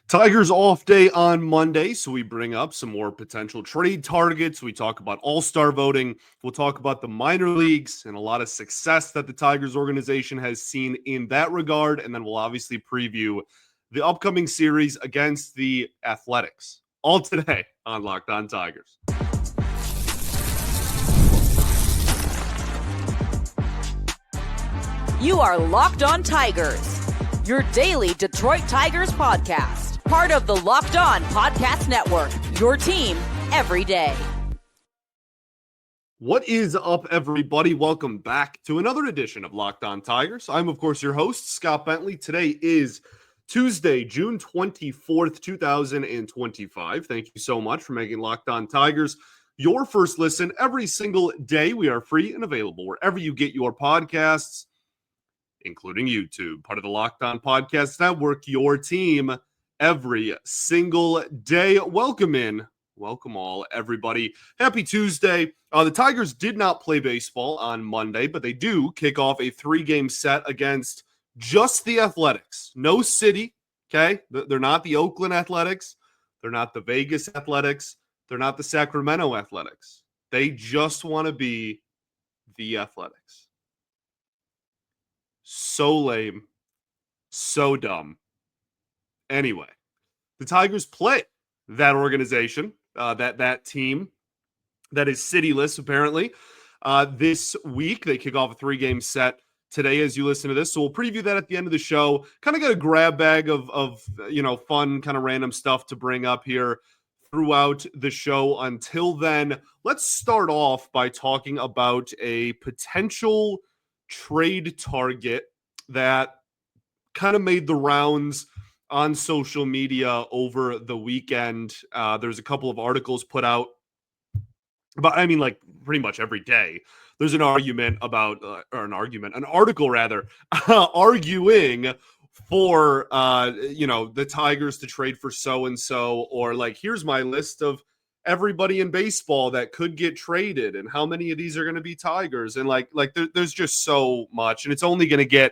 Tigers off day on Monday, so we bring up some more potential trade targets. We talk about all-star voting. We'll talk about the minor leagues and a lot of success that the Tigers organization has seen in that regard. And then we'll obviously preview the upcoming series against the Athletics. All today on Locked On Tigers. You are Locked On Tigers, your daily Detroit Tigers podcast. Part of the Locked On Podcast Network, your team every day. What is up, everybody? Welcome back to another edition of Locked On Tigers. I'm, of course, your host, Scott Bentley. Today is Tuesday, June 24th, 2025. Thank you so much for making Locked On Tigers your first listen every single day. We are free and available wherever you get your podcasts, including YouTube, part of the Locked On Podcast Network, your team every single day. Welcome all, everybody. Happy Tuesday. The Tigers did not play baseball on Monday, but they do kick off a 3-game set against just the Athletics. No city, okay? They're not the Oakland Athletics. They're not the Vegas Athletics. They're not the Sacramento Athletics. They just want to be the Athletics. So lame. So dumb. Anyway, the Tigers play that organization, that team that is cityless, apparently. This week, they kick off a 3-game set today as you listen to this. So we'll preview that at the end of the show. Kind of get a grab bag of fun, kind of random stuff to bring up here throughout the show. Until then, let's start off by talking about a potential trade target that kind of made the rounds on social media over the weekend. There's a couple of articles put out, but pretty much every day there's an argument about, an article rather, arguing for, the Tigers to trade for so-and-so, or like, here's my list of everybody in baseball that could get traded and how many of these are going to be Tigers. And there's just so much, and it's only going to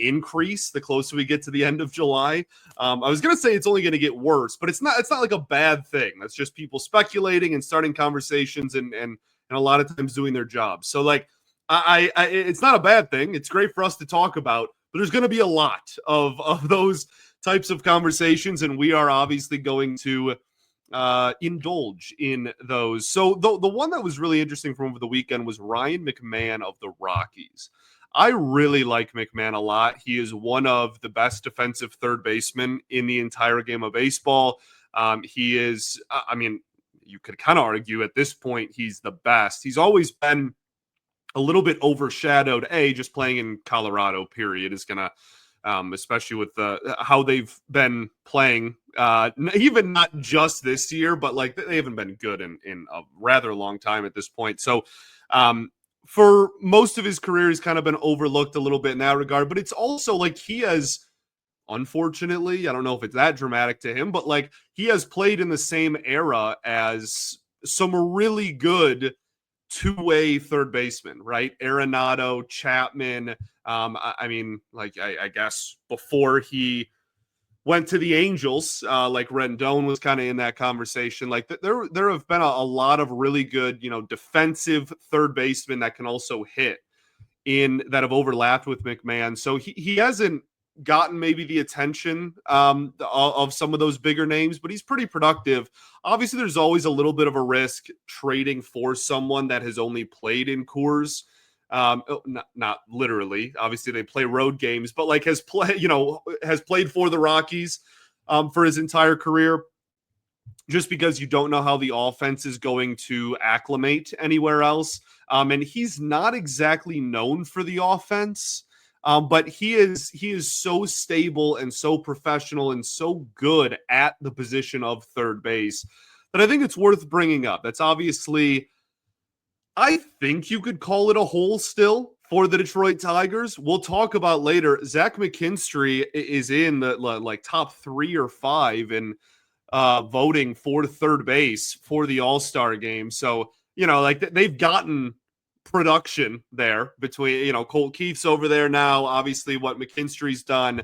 increase the closer we get to the end of July. I was going to say it's only going to get worse, but it's not like a bad thing. That's just people speculating and starting conversations and a lot of times doing their job. So I it's not a bad thing. It's great for us to talk about, but there's going to be a lot of those types of conversations, and we are obviously going to indulge in those. So the one that was really interesting from over the weekend was Ryan McMahon of the Rockies. I really like McMahon a lot. He is one of the best defensive third basemen in the entire game of baseball. He is, you could kind of argue at this point he's the best. He's always been a little bit overshadowed. Just playing in Colorado, period, is going to, especially with how they've been playing, even not just this year, but they haven't been good in a rather long time at this point. So, for most of his career, he's kind of been overlooked a little bit in that regard, but it's also he has, unfortunately, I don't know if it's that dramatic to him, but he has played in the same era as some really good two-way third basemen, right? Arenado, Chapman. I guess before he went to the Angels, Rendon was kind of in that conversation. There have been a lot of really good, defensive third basemen that can also hit that have overlapped with McMahon. So he hasn't gotten maybe the attention of some of those bigger names, but he's pretty productive. Obviously, there's always a little bit of a risk trading for someone that has only played in Coors. Not literally, obviously they play road games, but has played for the Rockies for his entire career, just because you don't know how the offense is going to acclimate anywhere else. And he's not exactly known for the offense, but he is so stable and so professional and so good at the position of third base that I think it's worth bringing up. That's obviously, I think you could call it a hole still for the Detroit Tigers. We'll talk about later. Zach McKinstry is in the top 3 or 5 in voting for third base for the All-Star game. So, they've gotten production there between, Colt Keith's over there now. Obviously, what McKinstry's done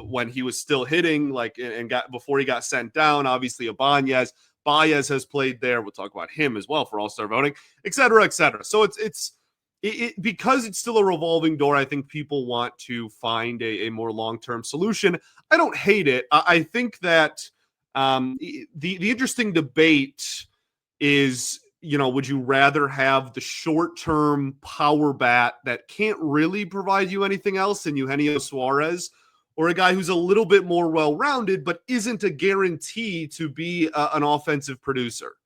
when he was still hitting, and got before he got sent down. Obviously, Ibanez. Baez has played there. We'll talk about him as well for All-Star voting, et cetera, et cetera. So it's because it's still a revolving door. I think people want to find a more long-term solution. I don't hate it. I think that the interesting debate is, would you rather have the short-term power bat that can't really provide you anything else in Eugenio Suarez, or a guy who's a little bit more well-rounded but isn't a guarantee to be an offensive producer?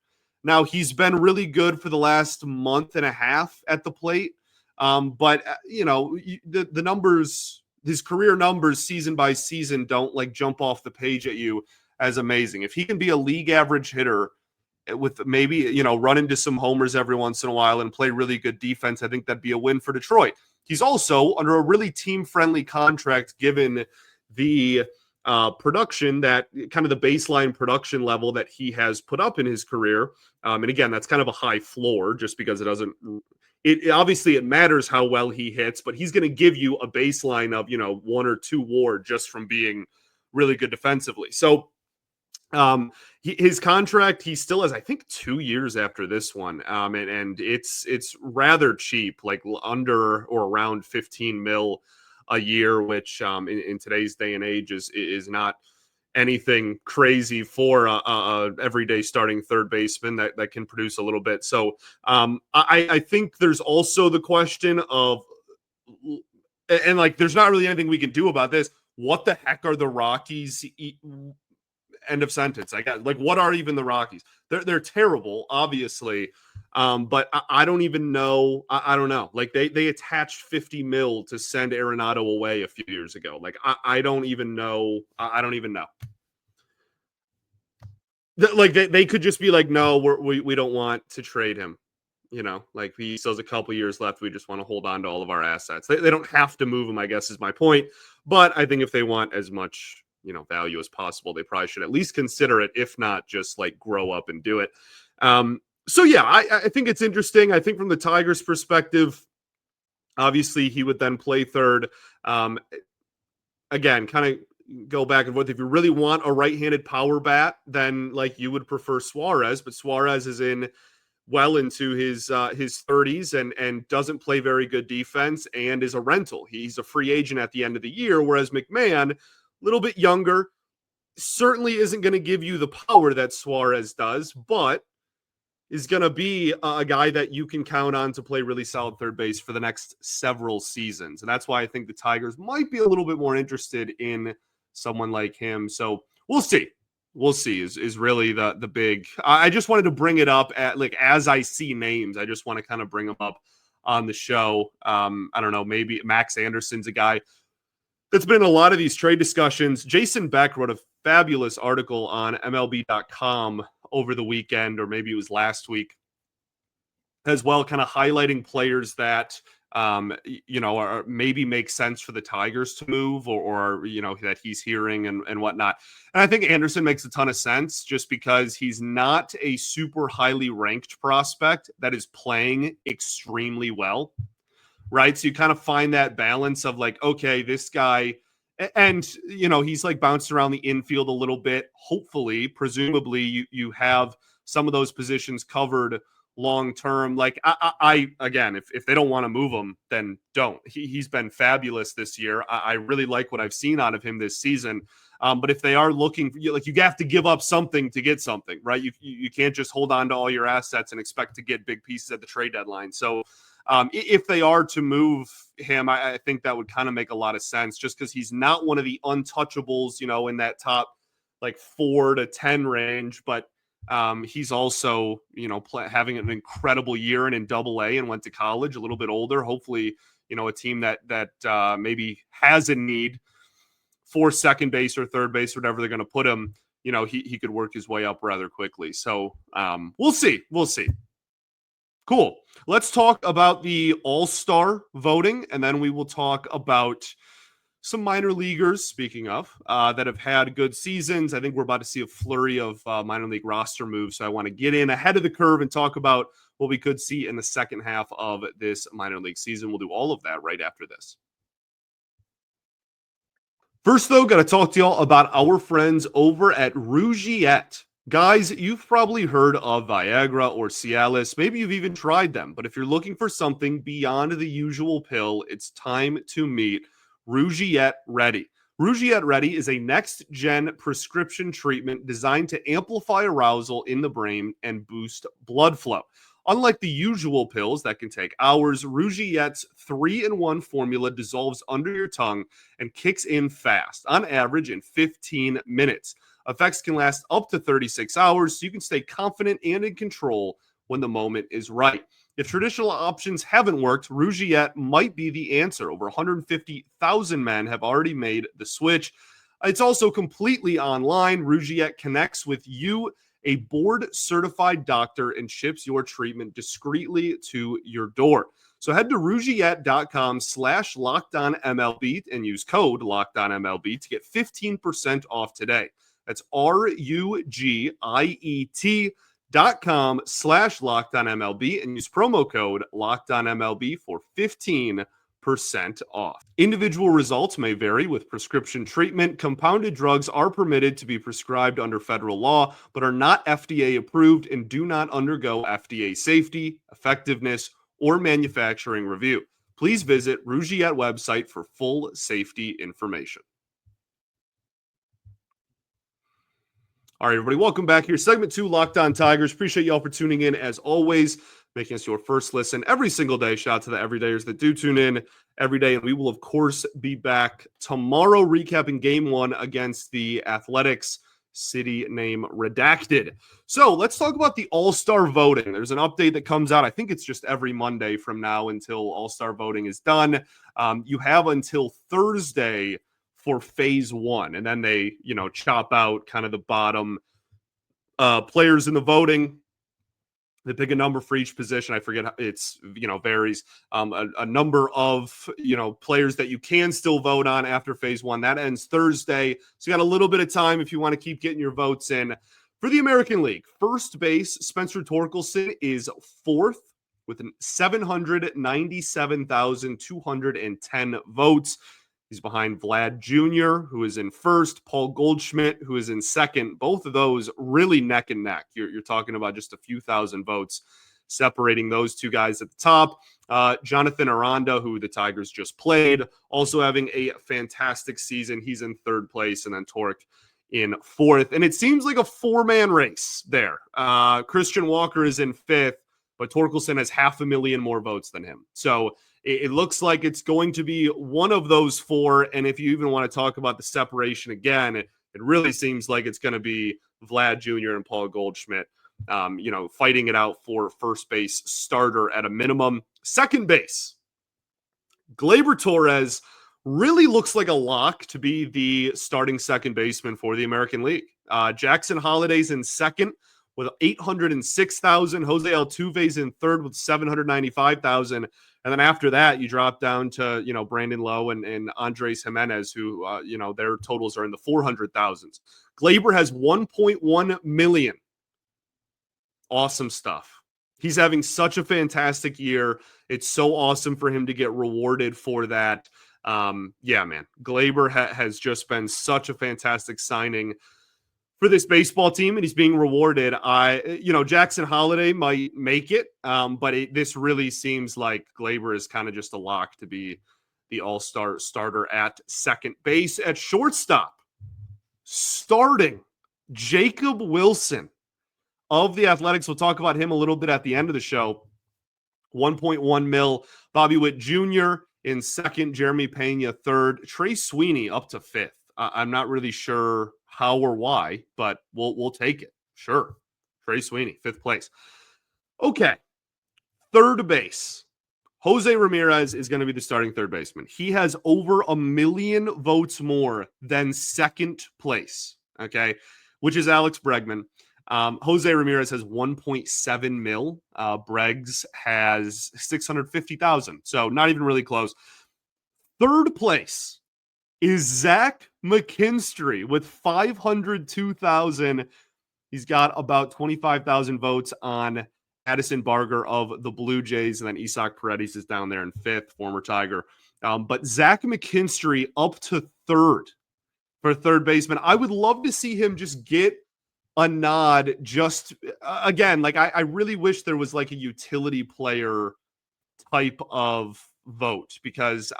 Now, he's been really good for the last month and a half at the plate, but the numbers, his career numbers season by season don't jump off the page at you as amazing. If he can be a league average hitter with maybe, run into some homers every once in a while and play really good defense, I think that'd be a win for Detroit. He's also under a really team-friendly contract given the production, that kind of the baseline production level that he has put up in his career. And again, that's kind of a high floor just because obviously it matters how well he hits, but he's going to give you a baseline of, 1 or 2 WAR just from being really good defensively. So his contract, he still has, I think, 2 years after this one. And it's rather cheap, like under or around 15 mil a year, which in today's day and age is not anything crazy for a everyday starting third baseman that can produce a little bit. So I think there's also the question of, and there's not really anything we can do about this. What the heck are the Rockies? End of sentence. What are even the Rockies? They're terrible, obviously. But I don't even know. I don't know. They attached 50 mil to send Arenado away a few years ago. I don't even know. I don't even know. They could just be no, we don't want to trade him. He still has a couple years left. We just want to hold on to all of our assets. They don't have to move him, I guess, is my point. But I think if they want as much value as possible, they probably should at least consider it, if not just grow up and do it. So yeah, I think it's interesting. I think from the Tigers' perspective, obviously he would then play third. Again, kind of go back and forth. If you really want a right-handed power bat, then you would prefer Suarez, but Suarez is well into his 30s and doesn't play very good defense and is a rental. He's a free agent at the end of the year, whereas McMahon, little bit younger, certainly isn't going to give you the power that Suarez does, but is going to be a guy that you can count on to play really solid third base for the next several seasons. And that's why I think the Tigers might be a little bit more interested in someone like him. So we'll see. We'll see is really the big. I just wanted to bring it up as I see names. I just want to kind of bring them up on the show. I don't know, maybe Max Anderson's a guy that's been in a lot of these trade discussions. Jason Beck wrote a fabulous article on MLB.com over the weekend, or maybe it was last week as well, kind of highlighting players that, are maybe make sense for the Tigers to move or that he's hearing and whatnot. And I think Anderson makes a ton of sense just because he's not a super highly ranked prospect that is playing extremely well. Right. So you kind of find that balance of okay, this guy, and, he's bounced around the infield a little bit. Hopefully, presumably you have some of those positions covered long-term. I again, if they don't want to move him, then don't. He's been fabulous this year. I really like what I've seen out of him this season. But if they are looking, you have to give up something to get something, right? You can't just hold on to all your assets and expect to get big pieces at the trade deadline. So if they are to move him, I think that would kind of make a lot of sense just because he's not one of the untouchables, in that top 4 to 10 range. But he's also, having an incredible year and in Double-A and went to college a little bit older. Hopefully, a team that maybe has a need for second base or third base, whatever they're going to put him, he could work his way up rather quickly. So we'll see. We'll see. Cool. Let's talk about the All-Star voting, and then we will talk about some minor leaguers, speaking of, that have had good seasons. I think we're about to see a flurry of minor league roster moves, so I want to get in ahead of the curve and talk about what we could see in the second half of this minor league season. We'll do all of that right after this. First, though, got to talk to y'all about our friends over at Rougiette. Guys, you've probably heard of Viagra or Cialis. Maybe you've even tried them. But if you're looking for something beyond the usual pill, it's time to meet Rougiette Ready. Rougiette Ready is a next-gen prescription treatment designed to amplify arousal in the brain and boost blood flow. Unlike the usual pills that can take hours, Rougiette's 3-in-1 formula dissolves under your tongue and kicks in fast, on average in 15 minutes. Effects can last up to 36 hours, so you can stay confident and in control when the moment is right. If traditional options haven't worked, Rougiette might be the answer. Over 150,000 men have already made the switch. It's also completely online. Rougiette connects with you, a board-certified doctor, and ships your treatment discreetly to your door. So head to rougiette.com/LockedOnMLB and use code LockedOnMLB to get 15% off today. That's RUGIET.com/LockedOnMLB and use promo code LockedOnMLB for 15% off. Individual results may vary with prescription treatment. Compounded drugs are permitted to be prescribed under federal law, but are not FDA approved and do not undergo FDA safety, effectiveness, or manufacturing review. Please visit Rougiette website for full safety information. All right, everybody, welcome back here. Segment 2, Locked On Tigers. Appreciate y'all for tuning in, as always, making us your first listen every single day. Shout out to the everydayers that do tune in every day. And we will, of course, be back tomorrow recapping Game 1 against the Athletics, city name redacted. So let's talk about the All-Star voting. There's an update that comes out. I think it's just every Monday from now until All-Star voting is done. You have until Thursday for phase 1, and then they, chop out kind of the bottom players in the voting. They pick a number for each position. I forget, it's, varies. A number of, players that you can still vote on after phase 1. That ends Thursday. So you got a little bit of time if you want to keep getting your votes in. For the American League, first base, Spencer Torkelson is 4th with 797,210 votes. He's behind Vlad Jr., who is in 1st, Paul Goldschmidt, who is in 2nd. Both of those really neck and neck. You're talking about just a few thousand votes separating those two guys at the top. Jonathan Aranda, who the Tigers just played, also having a fantastic season. He's in 3rd place, and then Torque in 4th. And it seems like a 4-man race there. Christian Walker is in 5th, but Torkelson has 500,000 more votes than him. So it looks like it's going to be one of those 4. And if you even want to talk about the separation again, it really seems like it's going to be Vlad Jr. and Paul Goldschmidt, fighting it out for first base starter at a minimum. Second base, Gleyber Torres really looks like a lock to be the starting second baseman for the American League. Jackson Holliday's in 2nd with 806,000. Jose Altuve's in 3rd with 795,000. And then after that, you drop down to, Brandon Lowe and Andres Jimenez, who, their totals are in the 400,000s. Gleyber has 1.1 million. Awesome stuff. He's having such a fantastic year. It's so awesome for him to get rewarded for that. Yeah, man. Gleyber has just been such a fantastic signing for this baseball team, and he's being rewarded. Jackson Holliday might make it, but this really seems like Gleyber is kind of just a lock to be the all-star starter at second base. At shortstop, starting Jacob Wilson of the Athletics. We'll talk about him a little bit at the end of the show. 1.1 mil. Bobby Witt Jr. in 2nd, Jeremy Pena 3rd, Trey Sweeney up to 5th. I'm not really sure how or why, but we'll take it. Sure. Trey Sweeney, 5th place. Okay. Third base. Jose Ramirez is going to be the starting third baseman. He has over 1 million votes more than second place, okay, which is Alex Bregman. Jose Ramirez has 1.7 mil. Breggs has 650,000. So not even really close. Third place is Zach McKinstry with 502,000. He's got about 25,000 votes on Addison Barger of the Blue Jays, and then Isaac Paredes is down there in fifth, former Tiger. But Zach McKinstry up to third for third baseman. I would love to see him just get a nod. Just again, like I really wish there was like a utility player type of vote, because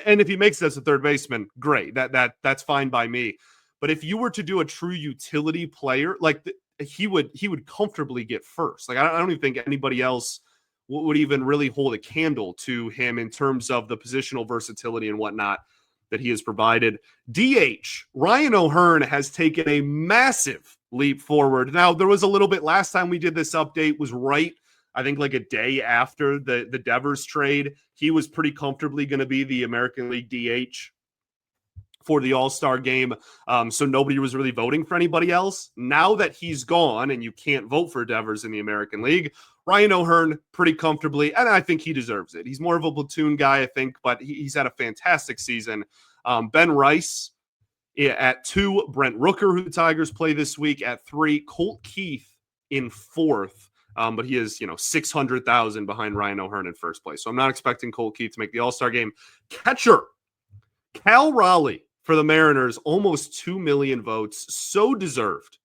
and if he makes it as a third baseman, great. That's fine by me. But if you were to do a true utility player, like he would comfortably get first. Like I don't even think anybody else would even really hold a candle to him in terms of the positional versatility and whatnot that he has provided. DH, Ryan O'Hearn has taken a massive leap forward. Now, there was a little bit last time we did this update, was right, I think like a day after the Devers trade. He was pretty comfortably going to be the American League DH for the All-Star game. So nobody was really voting for anybody else. Now that he's gone and you can't vote for Devers in the American League, Ryan O'Hearn pretty comfortably, and I think he deserves it. He's more of a platoon guy, I think, but he's had a fantastic season. Ben Rice at 2, Brent Rooker, who the Tigers play this week, at 3, Colt Keith in 4th. But he is, 600,000 behind Ryan O'Hearn in first place. So I'm not expecting Colt Keith to make the All-Star game. Catcher, Cal Raleigh for the Mariners, almost 2 million votes. So deserved.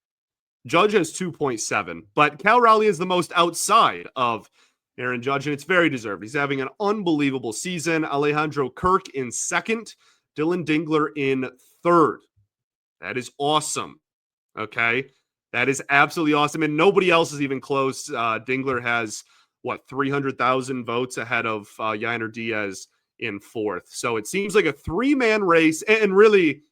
Judge has 2.7, but Cal Raleigh is the most outside of Aaron Judge, and it's very deserved. He's having an unbelievable season. Alejandro Kirk in 2nd, Dylan Dingler in 3rd. That is awesome. Okay? That is absolutely awesome, and nobody else is even close. Dingler has, 300,000 votes ahead of Yainer Diaz in 4th. So it seems like a 3-man race, and really,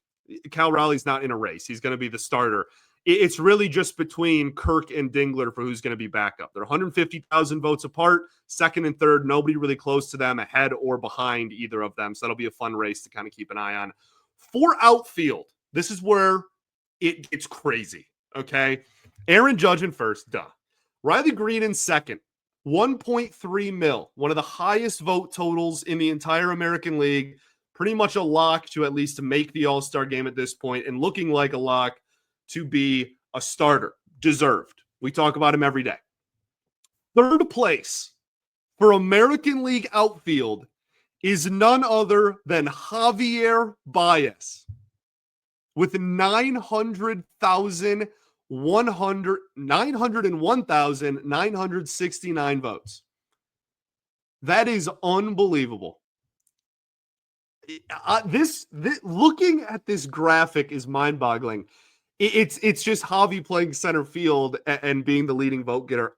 Cal Raleigh's not in a race. He's going to be the starter. It's really just between Kirk and Dingler for who's going to be backup. They're 150,000 votes apart, 2nd and 3rd. Nobody really close to them, ahead or behind either of them. So that'll be a fun race to kind of keep an eye on. For outfield, this is where it gets crazy, okay? Aaron Judge in 1st, duh. Riley Green in 2nd, 1.3 mil, one of the highest vote totals in the entire American League. Pretty much a lock to at least make the All-Star game at this point, and looking like a lock to be a starter. Deserved. We talk about him every day. 3rd place for American League outfield is none other than Javier Baez with 901,969 votes. That is unbelievable. This looking at this graphic is mind-boggling. It's just Javi playing center field and being the leading vote getter.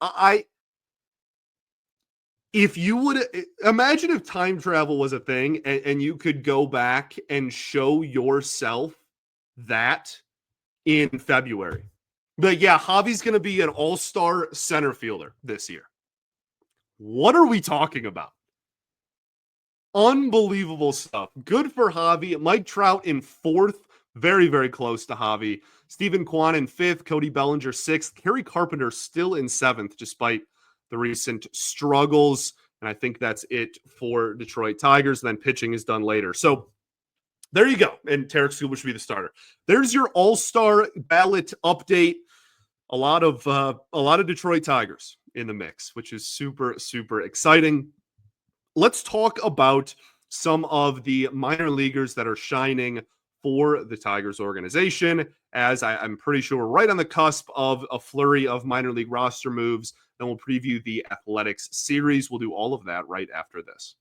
If you would imagine if time travel was a thing and you could go back and show yourself that in February. But yeah, Javi's going to be an all-star center fielder this year. What are we talking about? Unbelievable stuff. Good for Javi. Mike Trout in 4th. Very, very close to Javi. Stephen Kwan in 5th. Cody Bellinger 6th. Kerry Carpenter still in 7th, despite the recent struggles. And I think that's it for Detroit Tigers. And then pitching is done later. So there you go. And Tarek Skubal should be the starter. There's your all-star ballot update. A lot of Detroit Tigers in the mix, which is super, super exciting. Let's talk about some of the minor leaguers that are shining for the Tigers organization, as I'm pretty sure we're right on the cusp of a flurry of minor league roster moves. Then we'll preview the Athletics series. We'll do all of that right after this.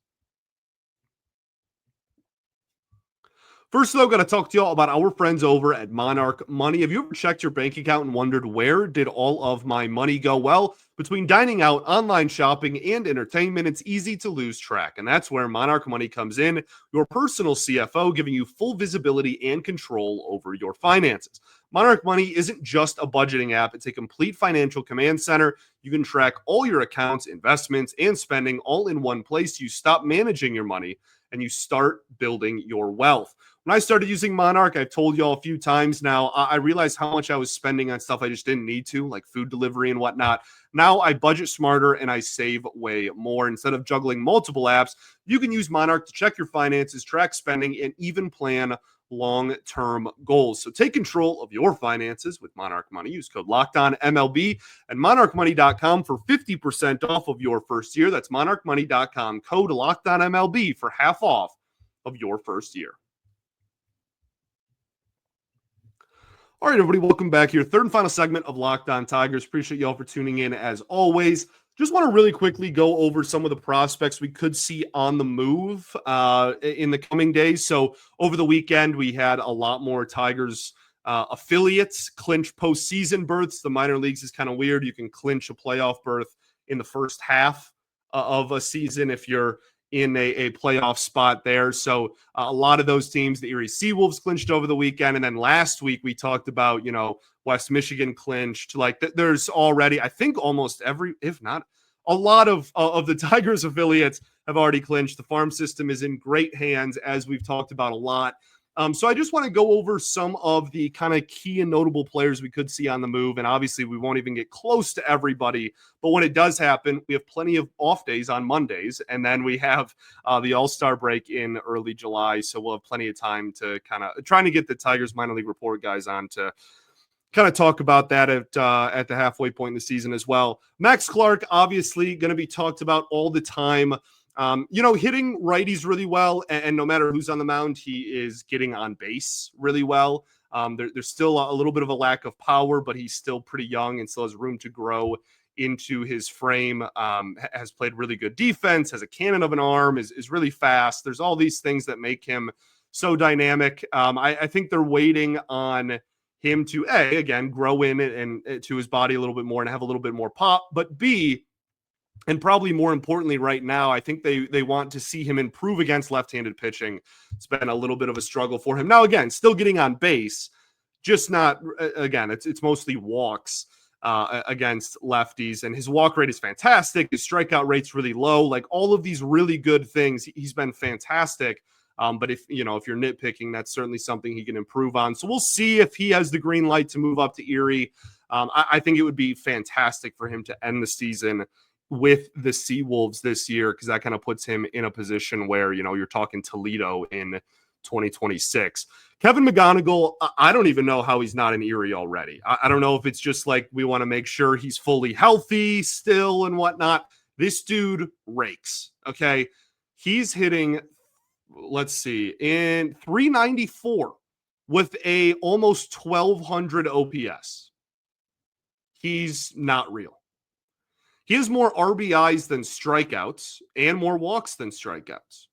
First, though, going to talk to y'all about our friends over at Monarch Money. Have you ever checked your bank account and wondered, where did all of my money go? Well, between dining out, online shopping, and entertainment, it's easy to lose track. And that's where Monarch Money comes in, your personal CFO, giving you full visibility and control over your finances. Monarch Money isn't just a budgeting app. It's a complete financial command center. You can track all your accounts, investments, and spending all in one place. You stop managing your money and you start building your wealth. When I started using Monarch, I've told y'all a few times now, I realized how much I was spending on stuff I just didn't need to, like food delivery and whatnot. Now I budget smarter and I save way more. Instead of juggling multiple apps, you can use Monarch to check your finances, track spending, and even plan long-term goals. So take control of your finances with Monarch Money. Use code LOCKEDONMLB and monarchmoney.com for 50% off of your first year. That's monarchmoney.com, code LOCKEDONMLB for half off of your first year. All right, everybody, welcome back here. Third and final segment of Locked On Tigers. Appreciate y'all for tuning in as always. Just want to really quickly go over some of the prospects we could see on the move in the coming days. So over the weekend, we had a lot more Tigers affiliates clinch postseason berths. The minor leagues is kind of weird. You can clinch a playoff berth in the first half of a season if you're in a playoff spot there. So a lot of those teams, the Erie Seawolves clinched over the weekend. And then last week we talked about, West Michigan clinched. Like there's already, I think almost every, if not a lot of the Tigers affiliates have already clinched. The farm system is in great hands, as we've talked about a lot. So I just want to go over some of the kind of key and notable players we could see on the move. And obviously we won't even get close to everybody, but when it does happen, we have plenty of off days on Mondays. And then we have the All-Star break in early July. So we'll have plenty of time to kind of trying to get the Tigers minor league report guys on to kind of talk about that at the halfway point in the season as well. Max Clark, obviously going to be talked about all the time. Hitting righties really well, and no matter who's on the mound, he is getting on base really well. There's still a little bit of a lack of power, but he's still pretty young and still has room to grow into his frame. Has played really good defense, has a cannon of an arm, is really fast. There's all these things that make him so dynamic. I think they're waiting on him to again grow in and to his body a little bit more and have a little bit more pop, but B, and probably more importantly right now, I think they want to see him improve against left-handed pitching. It's been a little bit of a struggle for him. Now, again, still getting on base, just not, again, it's mostly walks against lefties, and his walk rate is fantastic. His strikeout rate's really low. Like all of these really good things, he's been fantastic. But if you're nitpicking, that's certainly something he can improve on. So we'll see if he has the green light to move up to Erie. I think it would be fantastic for him to end the season with the Seawolves this year, because that kind of puts him in a position where, you're talking Toledo in 2026. Kevin McGonigal, I don't even know how he's not in Erie already. I don't know if it's just like we want to make sure he's fully healthy still and whatnot. This dude rakes, okay? He's hitting, let's see, in 394 with a almost 1,200 OPS. He's not real. He has more RBIs than strikeouts and more walks than strikeouts.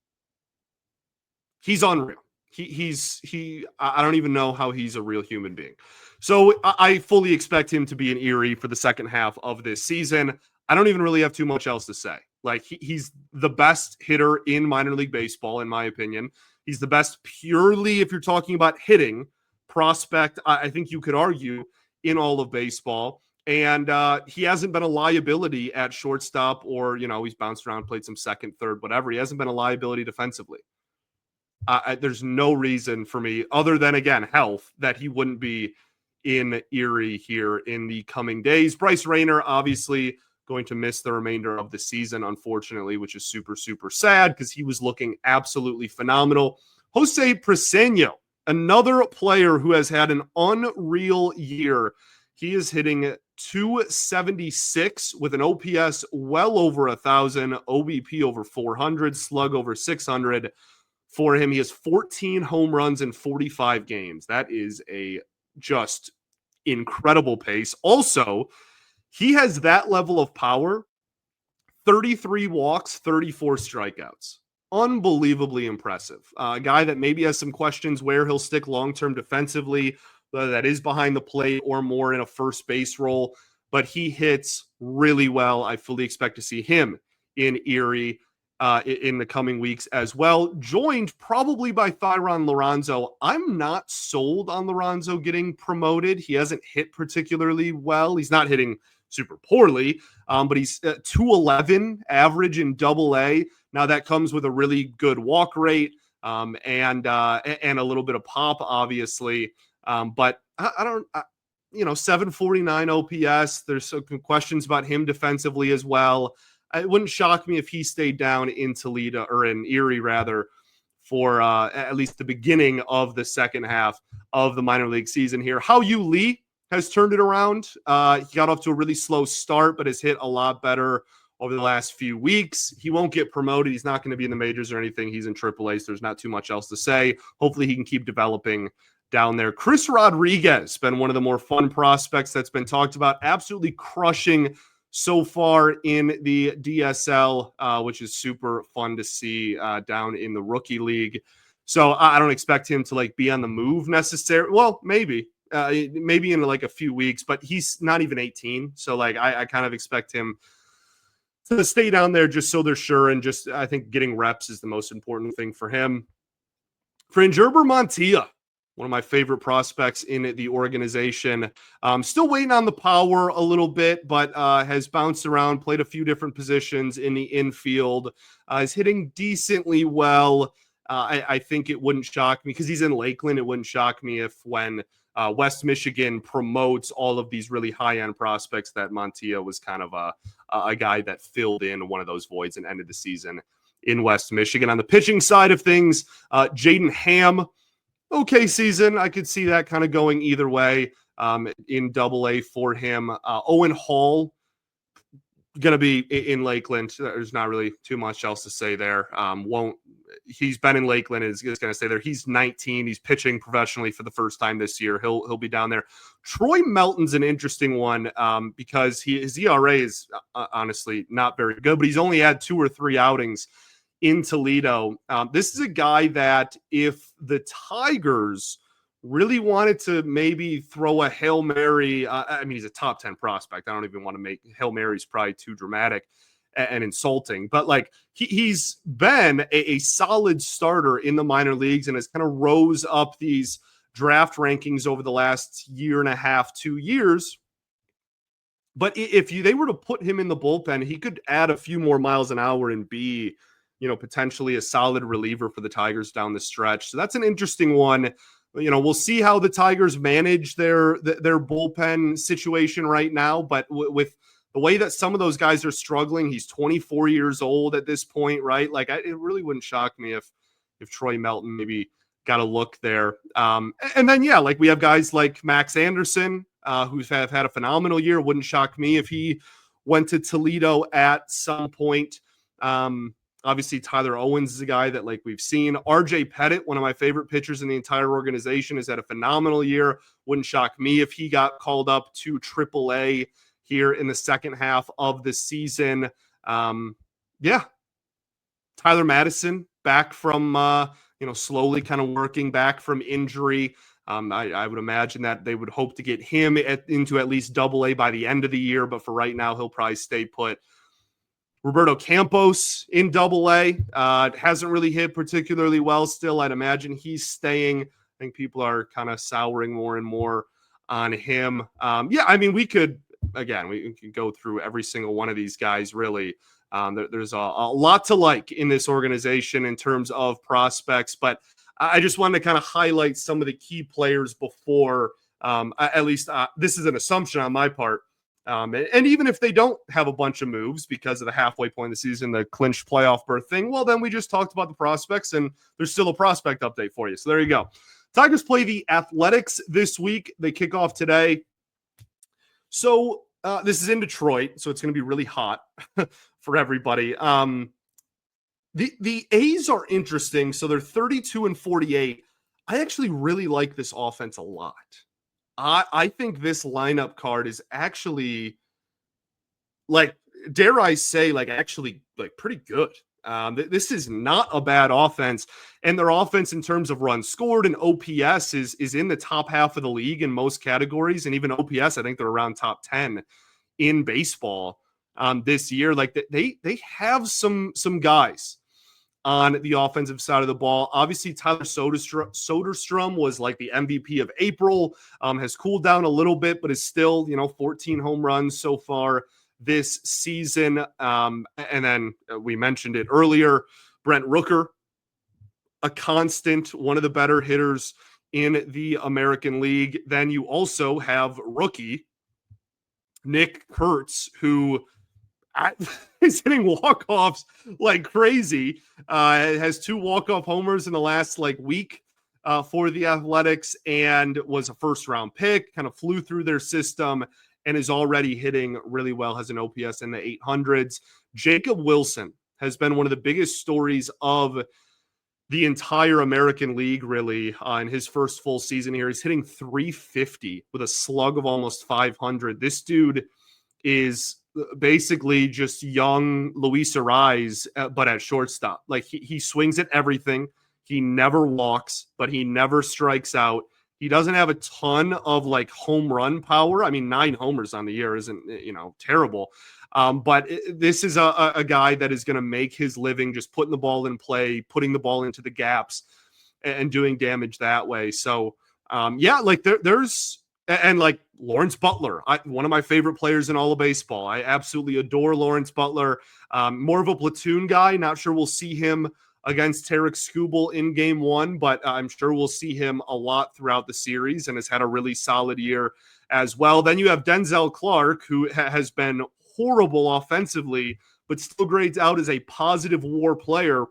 He's unreal. I don't even know how he's a real human being. So I fully expect him to be in Erie for the second half of this season. I don't even really have too much else to say. Like he's the best hitter in minor league baseball, in my opinion. He's the best purely, if you're talking about hitting prospect, I think you could argue, in all of baseball. And he hasn't been a liability at shortstop or, he's bounced around, played some second, third, whatever. He hasn't been a liability defensively. There's no reason for me, other than, again, health, that he wouldn't be in Erie here in the coming days. Bryce Rayner, obviously, going to miss the remainder of the season, unfortunately, which is super, super sad because he was looking absolutely phenomenal. Jose Preseño, another player who has had an unreal year. He is hitting 276 with an OPS well over 1,000, OBP over 400, slug over 600. For him, he has 14 home runs in 45 games. That is a just incredible pace. Also, he has that level of power, 33 walks, 34 strikeouts. Unbelievably impressive. A guy that maybe has some questions where he'll stick long-term defensively, whether that is behind the plate or more in a first base role, but he hits really well. I fully expect to see him in Erie in the coming weeks as well, joined probably by Thyron Lorenzo. I'm not sold on Lorenzo getting promoted. He hasn't hit particularly well. He's not hitting super poorly, but he's 211 average in Double-A. Now that comes with a really good walk rate and a little bit of pop, obviously. But I don't, 749 OPS. There's some questions about him defensively as well. It wouldn't shock me if he stayed down in Toledo, or in Erie rather, for at least the beginning of the second half of the minor league season here. How Yu Lee has turned it around. He got off to a really slow start, but has hit a lot better over the last few weeks. He won't get promoted. He's not going to be in the majors or anything. He's in AAA, so there's not too much else to say. Hopefully he can keep developing down there. Chris Rodriguez, been one of the more fun prospects that's been talked about. Absolutely crushing so far in the DSL, which is super fun to see down in the rookie league. So I don't expect him to like be on the move necessarily. Well, maybe in like a few weeks, but he's not even 18. So like I kind of expect him to stay down there just so they're sure. And just I think getting reps is the most important thing for him. Frangerber Montilla, one of my favorite prospects in the organization. Still waiting on the power a little bit, but has bounced around, played a few different positions in the infield. Is hitting decently well. I think it wouldn't shock me because he's in Lakeland. It wouldn't shock me if when West Michigan promotes all of these really high-end prospects that Montilla was kind of a guy that filled in one of those voids and ended the season in West Michigan. On the pitching side of things, Jaden Ham, okay season. I could see that kind of going either way in Double-A for him. Owen Hall, going to be in Lakeland. There's not really too much else to say there. He's been in Lakeland and is going to stay there. He's 19. He's pitching professionally for the first time this year. He'll be down there. Troy Melton's an interesting one because his ERA is honestly not very good, but he's only had 2 or 3 outings in Toledo. This is a guy that if the Tigers really wanted to maybe throw a Hail Mary, I mean, he's a top 10 prospect. I don't even want to make Hail Mary's probably too dramatic and insulting, but like he's been a solid starter in the minor leagues and has kind of rose up these draft rankings over the last year and a half, 2 years. But if they were to put him in the bullpen, he could add a few more miles an hour and be, potentially a solid reliever for the Tigers down the stretch. So that's an interesting one. We'll see how the Tigers manage their bullpen situation right now. But with the way that some of those guys are struggling, he's 24 years old at this point, right? Like it really wouldn't shock me if Troy Melton maybe got a look there. And then, yeah, like we have guys like Max Anderson, who's have had a phenomenal year. Wouldn't shock me if he went to Toledo at some point. Obviously, Tyler Owens is a guy that, like we've seen. RJ Pettit, one of my favorite pitchers in the entire organization, has had a phenomenal year. Wouldn't shock me if he got called up to AAA here in the second half of the season. Yeah. Tyler Madison back from, slowly kind of working back from injury. I would imagine that they would hope to get him into at least Double-A by the end of the year, but for right now, he'll probably stay put. Roberto Campos in Double-A hasn't really hit particularly well still. I'd imagine he's staying. I think people are kind of souring more and more on him. We could go through every single one of these guys, really. There's a lot to like in this organization in terms of prospects, but I just wanted to kind of highlight some of the key players before, at least this is an assumption on my part. And even if they don't have a bunch of moves because of the halfway point of the season, the clinched playoff berth thing, well, then we just talked about the prospects and there's still a prospect update for you. So there you go. Tigers play the Athletics this week. They kick off today. So this is in Detroit, so it's going to be really hot for everybody. The A's are interesting. So they're 32-48. I actually really like this offense a lot. I think this lineup card is actually, like, dare I say, actually pretty good. This is not a bad offense, and their offense in terms of runs scored and OPS is in the top half of the league in most categories, and even OPS, I think they're around top 10 in baseball this year. Like they have some guys on the offensive side of the ball. Obviously, Tyler Soderstrom was like the MVP of April, has cooled down a little bit, but is still, 14 home runs so far this season. And then we mentioned it earlier, Brent Rooker, a constant, one of the better hitters in the American League. Then you also have rookie Nick Kurtz, who He's hitting walk-offs like crazy. Has 2 walk-off homers in the last week for the Athletics, and was a first-round pick, kind of flew through their system, and is already hitting really well, has an OPS in the 800s. Jacob Wilson has been one of the biggest stories of the entire American League, really, in his first full season here. He's hitting 350 with a slug of almost 500. This dude is basically just young Luis Ariz, but at shortstop. Like he swings at everything. He never walks, but he never strikes out. He doesn't have a ton of home run power. I mean, 9 homers on the year isn't, terrible. But this is a guy that is going to make his living just putting the ball in play, putting the ball into the gaps, and doing damage that way. So, there's Lawrence Butler, one of my favorite players in all of baseball. I absolutely adore Lawrence Butler. More of a platoon guy. Not sure we'll see him against Tarek Skubal in game 1, but I'm sure we'll see him a lot throughout the series and has had a really solid year as well. Then you have Denzel Clark, who has been horrible offensively, but still grades out as a positive WAR player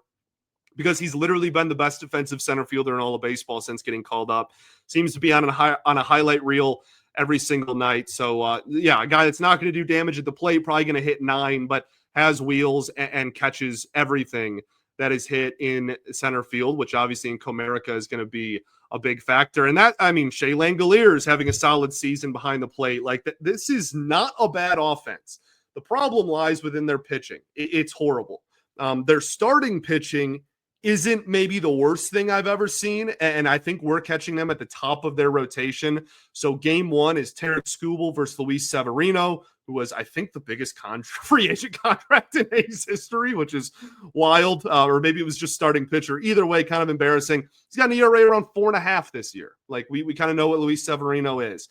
because he's literally been the best defensive center fielder in all of baseball since getting called up. Seems to be on a highlight reel every single night. So, a guy that's not going to do damage at the plate, probably going to hit 9, but has wheels and catches everything that is hit in center field, which obviously in Comerica is going to be a big factor. And that, Shea Langolier is having a solid season behind the plate. This is not a bad offense. The problem lies within their pitching. It's horrible. Their starting pitching isn't maybe the worst thing I've ever seen, and I think we're catching them at the top of their rotation. So game 1 is Tarek Skubal versus Luis Severino, who was, I think, the biggest free agent contract in A's history, which is wild. Or maybe it was just starting pitcher. Either way, kind of embarrassing. He's got an ERA around 4.5 this year. We kind of know what Luis Severino is.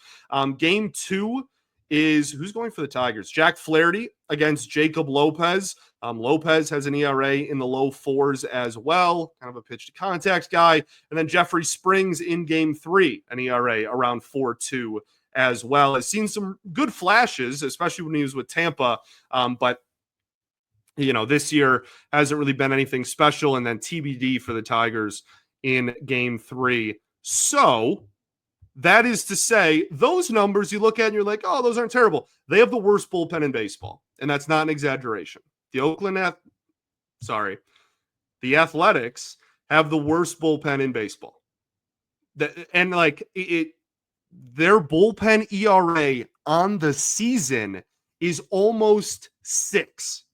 Game 2 is who's going for the Tigers? Jack Flaherty against Jacob Lopez. Lopez has an ERA in the low 4s as well, kind of a pitch to contact guy. And then Jeffrey Springs in game 3, an ERA around 4.2 as well. Has seen some good flashes, especially when he was with Tampa. But this year hasn't really been anything special. And then TBD for the Tigers in game 3. So that is to say, those numbers you look at and you're like, oh, those aren't terrible. They have the worst bullpen in baseball. And that's not an exaggeration. The Athletics have the worst bullpen in baseball. Their bullpen ERA on the season is almost 6.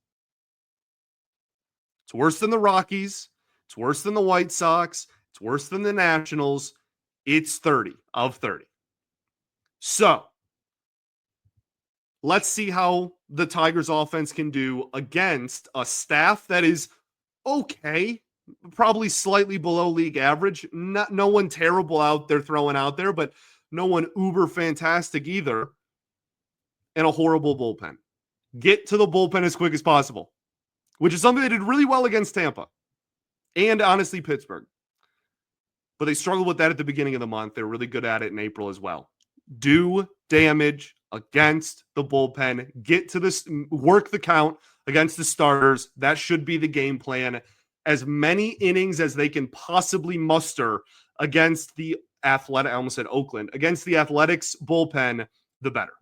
It's worse than the Rockies. It's worse than the White Sox. It's worse than the Nationals. It's 30 of 30. So let's see how the Tigers offense can do against a staff that is okay, probably slightly below league average. No one terrible out there throwing out there, but no one uber fantastic either. And a horrible bullpen. Get to the bullpen as quick as possible, which is something they did really well against Tampa and honestly Pittsburgh. But they struggled with that at the beginning of the month. They're really good at it in April as well. Do damage against the bullpen. Get to this, work the count against the starters. That should be the game plan. As many innings as they can possibly muster against the Athletic, I almost said Oakland, against the Athletics bullpen, the better.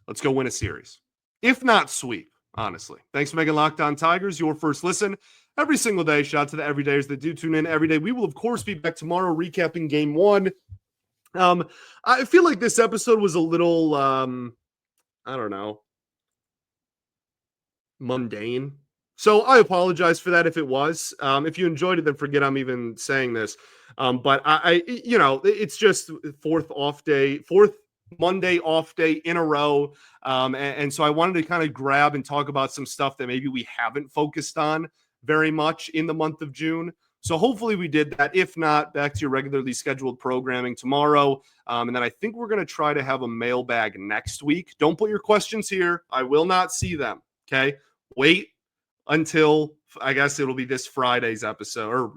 Let's go win a series. If not sweep, honestly. Thanks for making Locked On Tigers your first listen every single day. Shout out to the everydayers that do tune in every day. We will, of course, be back tomorrow recapping game 1. I feel like this episode was a little, mundane. So I apologize for that if it was. If you enjoyed it, then forget I'm even saying this. But it's just fourth Monday off day in a row. And so I wanted to kind of grab and talk about some stuff that maybe we haven't focused on very much in the month of June. So hopefully we did that. If not, back to your regularly scheduled programming tomorrow. And then I think we're going to try to have a mailbag next week. Don't put your questions here. I will not see them. Okay. Wait until, I guess it'll be this Friday's episode or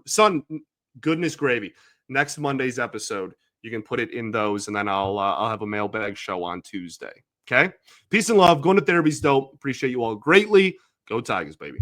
goodness gravy. Next Monday's episode. You can put it in those and then I'll have a mailbag show on Tuesday. Okay? Peace and love. Going to therapy's dope. Appreciate you all greatly. Go Tigers, baby.